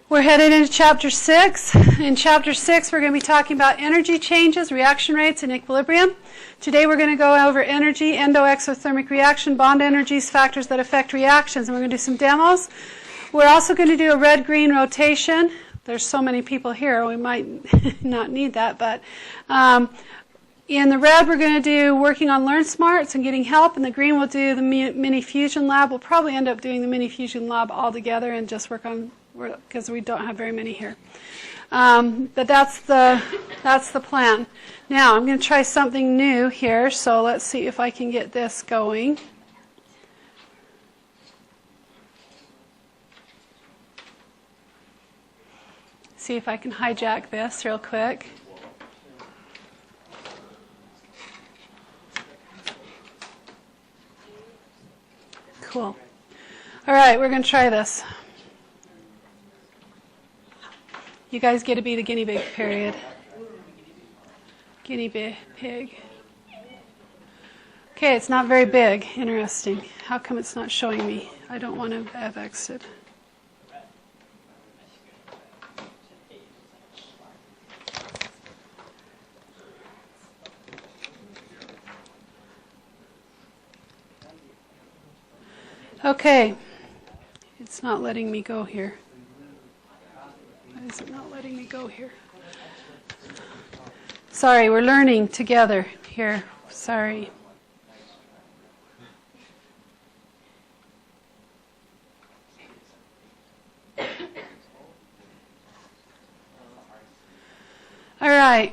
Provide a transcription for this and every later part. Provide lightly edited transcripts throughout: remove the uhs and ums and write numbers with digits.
We're headed into Chapter 6. In Chapter 6, we're going to be talking about energy changes, reaction rates, and equilibrium. Today we're going to go over energy, endo-exothermic reaction, bond energies, factors that affect reactions, and we're going to do some demos. We're also going to do a red-green rotation. There's so many people here, we might not need that, but in the red we're going to do working on Learn Smarts and getting help. In the green we'll do the mini fusion lab. We'll probably end up doing the mini fusion lab all together and just work on, because we don't have very many here. But that's the plan. Now I'm going to try something new here, so let's see if I can get this going. See if I can hijack this real quick. Cool. All right, we're going to try this. You guys get to be the guinea pig period. Guinea pig. Okay, it's not very big. Interesting. How come it's not showing me? I don't want to have exited. Okay. It's not letting me go here. Why is it not letting me go here? Sorry, we're learning together here. Sorry. All right.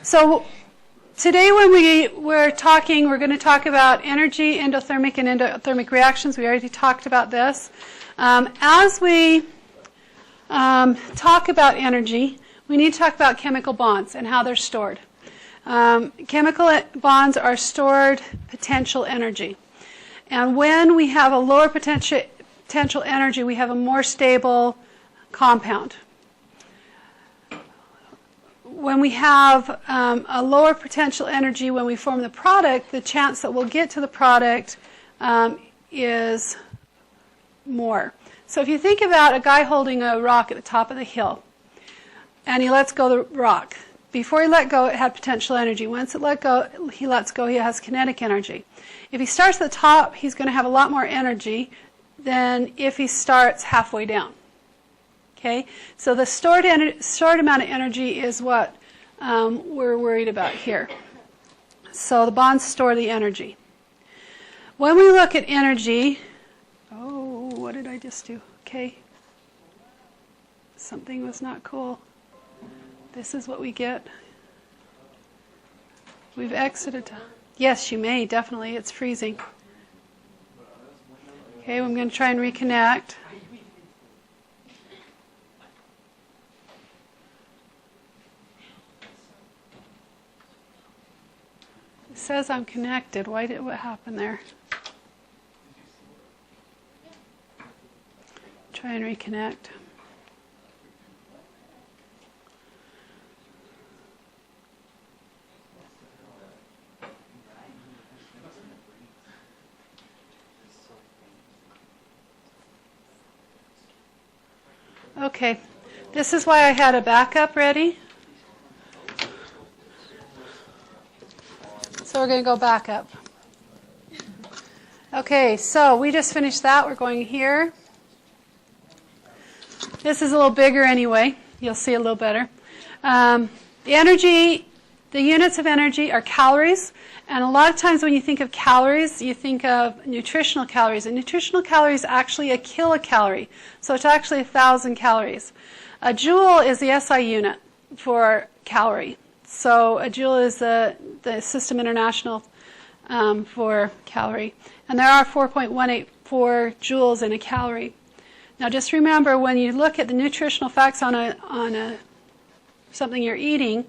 So today when we're going to talk about energy, endothermic and endothermic reactions. We already talked about this. As we talk about energy, we need to talk about chemical bonds and how they're stored. Chemical bonds are stored potential energy. And when we have a lower potential energy, we have a more stable compound. When we have a lower potential energy when we form the product, the chance that we'll get to the product is more. So if you think about a guy holding a rock at the top of the hill, and he lets go of the rock. Before he let go, it had potential energy. Once it he lets go, he has kinetic energy. If he starts at the top, he's going to have a lot more energy than if he starts halfway down. Okay? So the stored amount of energy is what we're worried about here. So the bonds store the energy. When we look at energy, what did I just do? Okay. Something was not cool. This is what we get. We've exited. Yes, you may, definitely. It's freezing. Okay, I'm going to try and reconnect. It says I'm connected. What happened there? Try and reconnect. Okay, this is why I had a backup ready. So we're going to go back up. Okay, so we just finished that. We're going here. This is a little bigger anyway. You'll see a little better. The units of energy are calories. And a lot of times when you think of calories, you think of nutritional calories. And nutritional calories are actually a kilocalorie. So it's actually 1,000 calories. A joule is the SI unit for calorie. So a joule is the System International for calorie. And there are 4.184 joules in a calorie. Now just remember, when you look at the nutritional facts on something you're eating,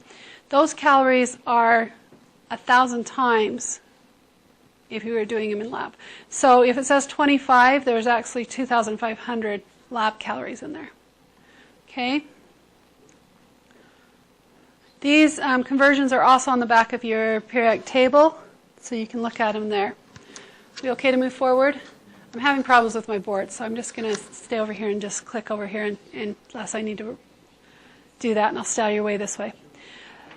those calories are 1,000 times if you were doing them in lab. So if it says 25, there's actually 2,500 lab calories in there. Okay? These conversions are also on the back of your periodic table, so you can look at them there. We okay to move forward? I'm having problems with my board, so I'm just going to stay over here and just click over here unless I need to do that, and I'll stay out of your way this way.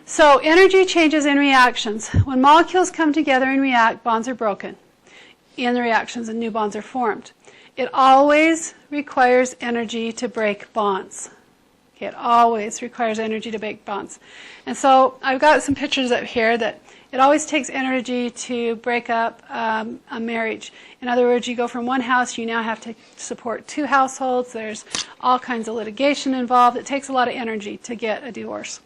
So energy changes in reactions. When molecules come together and react, bonds are broken in the reactions and new bonds are formed. It always requires energy to break bonds. Okay, it always requires energy to break bonds. And so I've got some pictures up here that it always takes energy to break up a marriage. In other words, you go from one house, you now have to support 2 households. There's all kinds of litigation involved. It takes a lot of energy to get a divorce.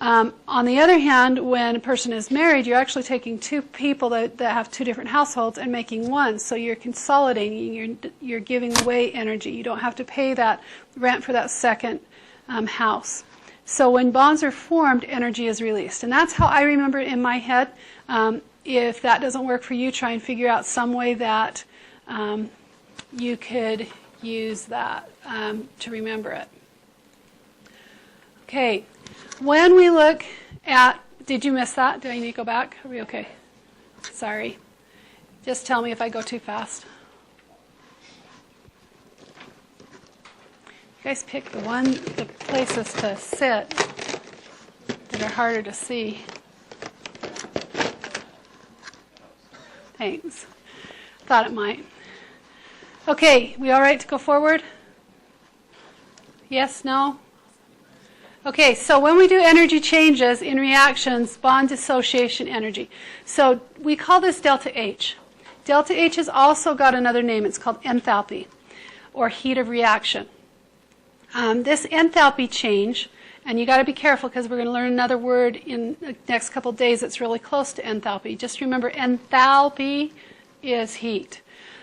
On the other hand, when a person is married, you're actually taking 2 people that have 2 different households and making one. So you're consolidating, you're giving away energy. You don't have to pay that rent for that second house. So when bonds are formed, energy is released. And that's how I remember it in my head. If that doesn't work for you, try and figure out some way that you could use that to remember it. Okay. When we look at, did you miss that? Do I need to go back? Are we okay? Sorry. Just tell me if I go too fast. You guys pick the places to sit that are harder to see. Thanks. Thought it might. Okay, we all right to go forward? Yes, no? Okay, so when we do energy changes in reactions, bond dissociation energy. So we call this delta H. Delta H has also got another name. It's called enthalpy, or heat of reaction. This enthalpy change, and you got to be careful because we're going to learn another word in the next couple of days that's really close to enthalpy. Just remember, enthalpy is heat.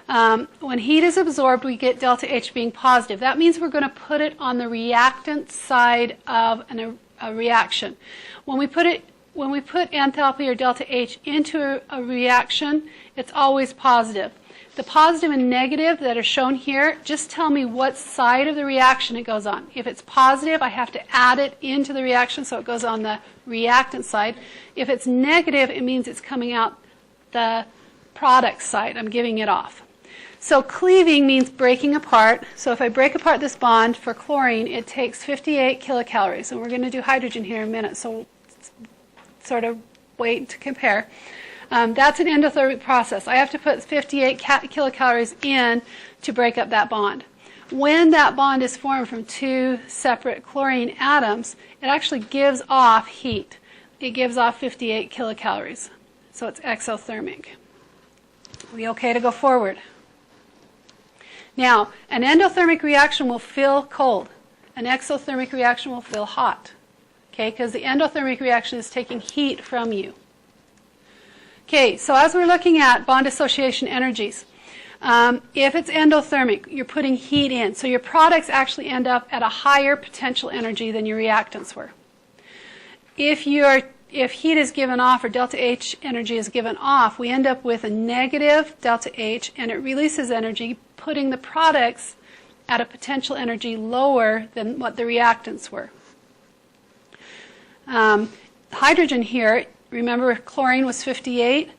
When heat is absorbed, we get delta H being positive. That means we're going to put it on the reactant side of a reaction. When we put enthalpy or delta H into a reaction, it's always positive. The positive and negative that are shown here, just tell me what side of the reaction it goes on. If it's positive, I have to add it into the reaction, so it goes on the reactant side. If it's negative, it means it's coming out the product side. I'm giving it off. So cleaving means breaking apart. So if I break apart this bond for chlorine, it takes 58 kilocalories. And we're going to do hydrogen here in a minute, so sort of wait to compare. That's an endothermic process. I have to put 58 kilocalories in to break up that bond. When that bond is formed from 2 separate chlorine atoms, it actually gives off heat. It gives off 58 kilocalories. So it's exothermic. Are we okay to go forward? Now, an endothermic reaction will feel cold. An exothermic reaction will feel hot. Okay, because the endothermic reaction is taking heat from you. Okay, so as we're looking at bond dissociation energies, if it's endothermic, you're putting heat in. So your products actually end up at a higher potential energy than your reactants were. If heat is given off or delta H energy is given off, we end up with a negative delta H, and it releases energy, putting the products at a potential energy lower than what the reactants were. Hydrogen here, remember chlorine was 58,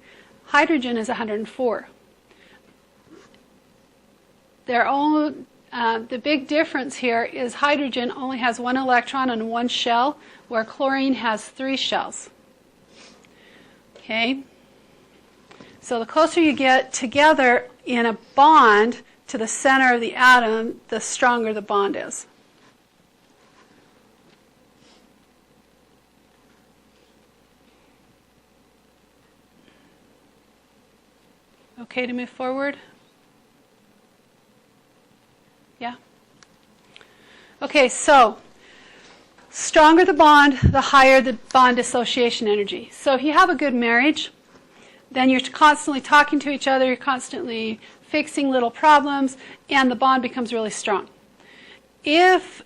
hydrogen is 104. The big difference here is hydrogen only has 1 electron and 1 shell, where chlorine has 3 shells. Okay? So the closer you get together in a bond to the center of the atom, the stronger the bond is. Okay to move forward? Yeah? Okay, so stronger the bond, the higher the bond dissociation energy. So if you have a good marriage, then you're constantly talking to each other, you're constantly fixing little problems, and the bond becomes really strong. If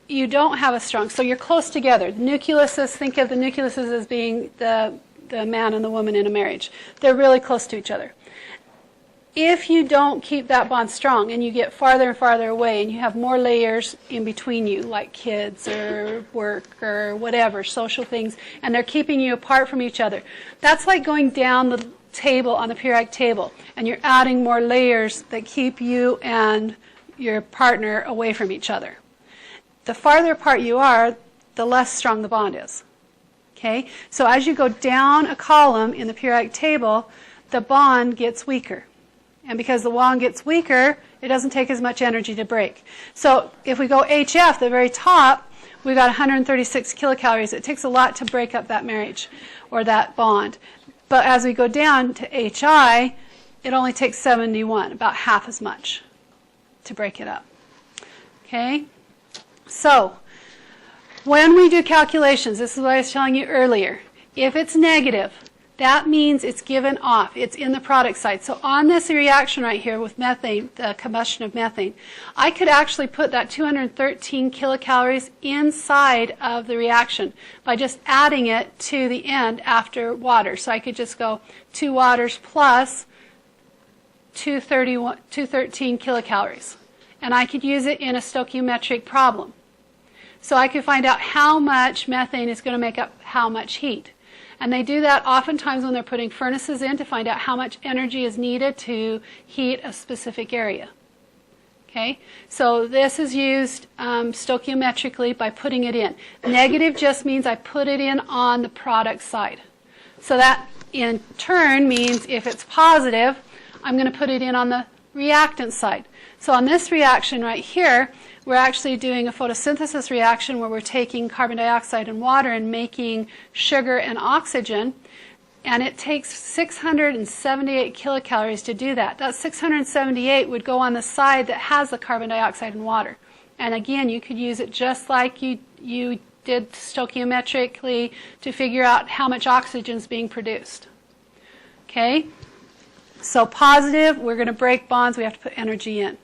you don't have a strong, so you're close together. Nucleuses, think of the nucleuses as being the man and the woman in a marriage. They're really close to each other. If you don't keep that bond strong and you get farther and farther away and you have more layers in between you, like kids or work or whatever, social things, and they're keeping you apart from each other, that's like going down table on the periodic table, and you're adding more layers that keep you and your partner away from each other. The farther apart you are, the less strong the bond is. Okay? So as you go down a column in the periodic table, the bond gets weaker. And because the bond gets weaker, it doesn't take as much energy to break. So if we go HF, the very top, we've got 136 kilocalories. It takes a lot to break up that marriage or that bond. But as we go down to HI, it only takes 71, about half as much to break it up. Okay? So when we do calculations, this is what I was telling you earlier, if it's negative, that means it's given off. It's in the product side. So on this reaction right here with methane, the combustion of methane, I could actually put that 213 kilocalories inside of the reaction by just adding it to the end after water. So I could just go 2 waters plus 213 kilocalories. And I could use it in a stoichiometric problem. So I could find out how much methane is going to make up how much heat. And they do that oftentimes when they're putting furnaces in to find out how much energy is needed to heat a specific area. Okay? So this is used stoichiometrically by putting it in. Negative just means I put it in on the product side. So that in turn means if it's positive, I'm going to put it in on the reactant side. So on this reaction right here, we're actually doing a photosynthesis reaction where we're taking carbon dioxide and water and making sugar and oxygen. And it takes 678 kilocalories to do that. That 678 would go on the side that has the carbon dioxide and water. And again, you could use it just like you did stoichiometrically to figure out how much oxygen is being produced. Okay? So positive, we're going to break bonds, we have to put energy in.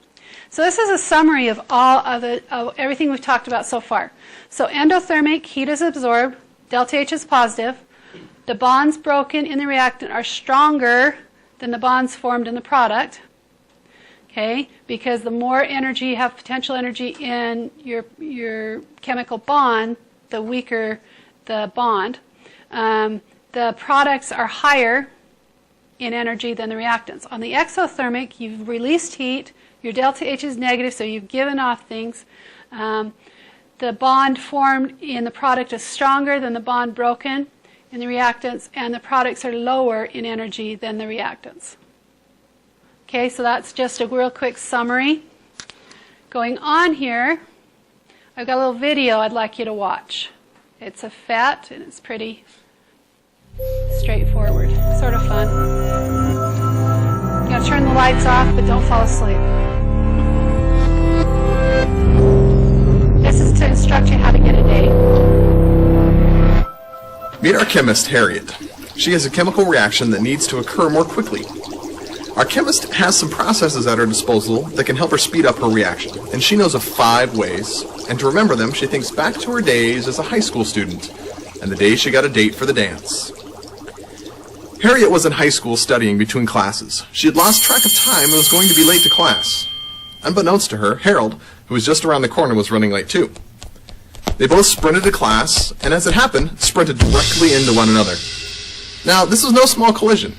So this is a summary of of everything we've talked about so far. So endothermic, heat is absorbed, delta H is positive. The bonds broken in the reactant are stronger than the bonds formed in the product. Okay, because the more energy you have, potential energy in your chemical bond, the weaker the bond. The products are higher in energy than the reactants. On the exothermic, you've released heat. Your delta H is negative, so you've given off things. The bond formed in the product is stronger than the bond broken in the reactants, and the products are lower in energy than the reactants. Okay, so that's just a real quick summary. Going on here, I've got a little video I'd like you to watch. It's a FET, and it's pretty straightforward, sort of fun. You gotta turn the lights off, but don't fall asleep. This is to instruct you how to get a date. Meet our chemist, Harriet. She has a chemical reaction that needs to occur more quickly. Our chemist has some processes at her disposal that can help her speed up her reaction, and she knows of 5 ways, and to remember them, she thinks back to her days as a high school student, and the day she got a date for the dance. Harriet was in high school studying between classes. She had lost track of time and was going to be late to class. Unbeknownst to her, Harold, who was just around the corner, was running late too. They both sprinted to class, and as it happened, sprinted directly into one another. Now, this was no small collision.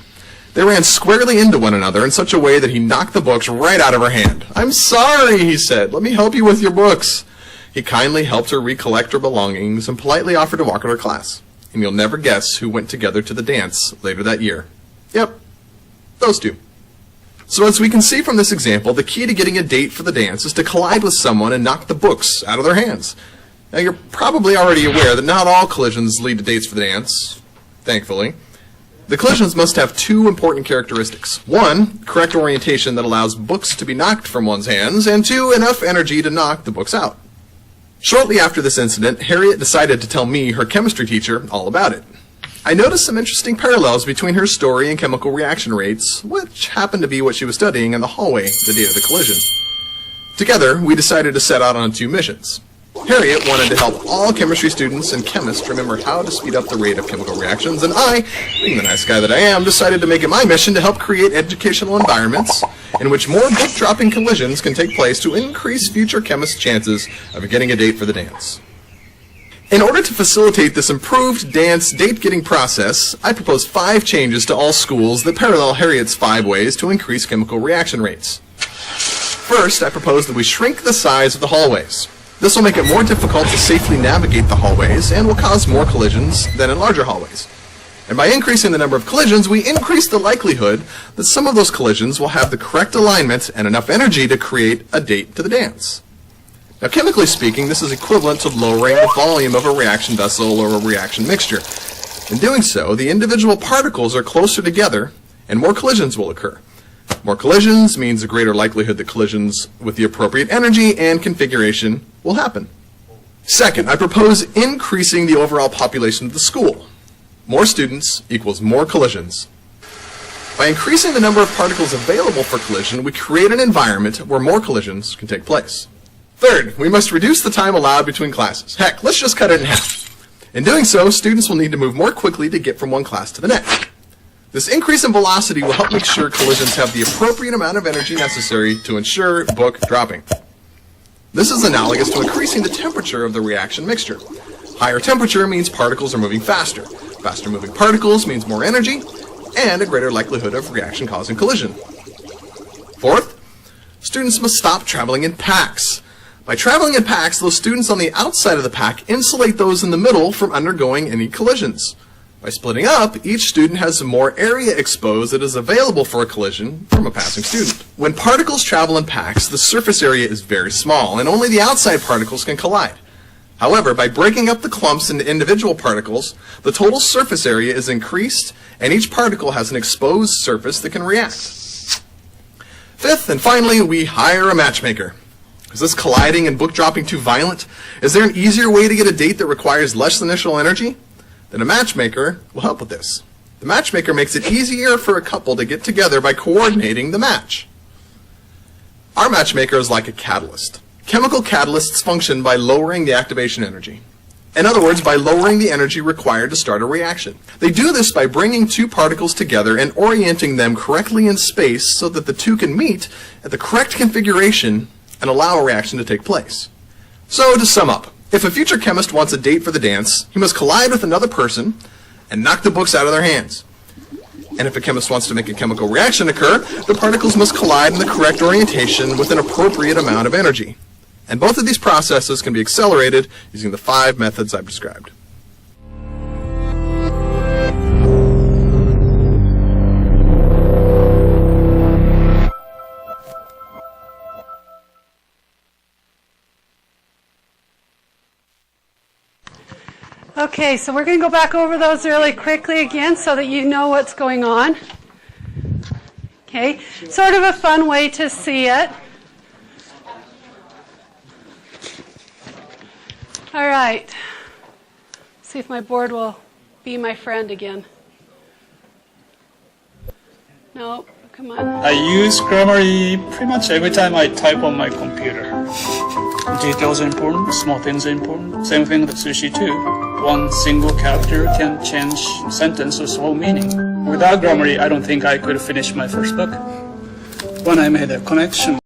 They ran squarely into one another in such a way that he knocked the books right out of her hand. "I'm sorry," he said. "Let me help you with your books." He kindly helped her recollect her belongings and politely offered to walk her to class. And you'll never guess who went together to the dance later that year. Yep, those two. So as we can see from this example, the key to getting a date for the dance is to collide with someone and knock the books out of their hands. Now you're probably already aware that not all collisions lead to dates for the dance, thankfully. The collisions must have 2 important characteristics. 1, correct orientation that allows books to be knocked from one's hands, and 2, enough energy to knock the books out. Shortly after this incident, Harriet decided to tell me, her chemistry teacher, all about it. I noticed some interesting parallels between her story and chemical reaction rates, which happened to be what she was studying in the hallway the day of the collision. Together, we decided to set out on 2 missions. Harriet wanted to help all chemistry students and chemists remember how to speed up the rate of chemical reactions, and I, being the nice guy that I am, decided to make it my mission to help create educational environments in which more book-dropping collisions can take place to increase future chemists' chances of getting a date for the dance. In order to facilitate this improved dance date-getting process, I propose 5 changes to all schools that parallel Harriet's 5 ways to increase chemical reaction rates. First, I propose that we shrink the size of the hallways. This will make it more difficult to safely navigate the hallways and will cause more collisions than in larger hallways. And by increasing the number of collisions, we increase the likelihood that some of those collisions will have the correct alignment and enough energy to create a date to the dance. Now, chemically speaking, this is equivalent to lowering the volume of a reaction vessel or a reaction mixture. In doing so, the individual particles are closer together and more collisions will occur. More collisions means a greater likelihood that collisions with the appropriate energy and configuration will happen. Second, I propose increasing the overall population of the school. More students equals more collisions. By increasing the number of particles available for collision, we create an environment where more collisions can take place. Third, we must reduce the time allowed between classes. Heck, let's just cut it in half. In doing so, students will need to move more quickly to get from one class to the next. This increase in velocity will help make sure collisions have the appropriate amount of energy necessary to ensure book dropping. This is analogous to increasing the temperature of the reaction mixture. Higher temperature means particles are moving faster. Faster moving particles means more energy and a greater likelihood of reaction causing collision. Fourth, students must stop traveling in packs. By traveling in packs, those students on the outside of the pack insulate those in the middle from undergoing any collisions. By splitting up, each student has more area exposed that is available for a collision from a passing student. When particles travel in packs, the surface area is very small, and only the outside particles can collide. However, by breaking up the clumps into individual particles, the total surface area is increased, and each particle has an exposed surface that can react. Fifth, and finally, we hire a matchmaker. Is this colliding and book dropping too violent? Is there an easier way to get a date that requires less initial energy? Then a matchmaker will help with this. The matchmaker makes it easier for a couple to get together by coordinating the match. Our matchmaker is like a catalyst. Chemical catalysts function by lowering the activation energy. In other words, by lowering the energy required to start a reaction. They do this by bringing 2 particles together and orienting them correctly in space so that the 2 can meet at the correct configuration and allow a reaction to take place. So, to sum up, if a future chemist wants a date for the dance, he must collide with another person and knock the books out of their hands. And if a chemist wants to make a chemical reaction occur, the particles must collide in the correct orientation with an appropriate amount of energy. And both of these processes can be accelerated using the 5 methods I've described. Okay, so we're going to go back over those really quickly again so that you know what's going on. Okay, sort of a fun way to see it. All right, see if my board will be my friend again. No, come on. I use Grammarly pretty much every time I type on my computer. Details are important, small things are important. Same thing with Sushi too. One single character can change sentence or whole meaning. Without Grammarly, I don't think I could finish my first book. When I made a connection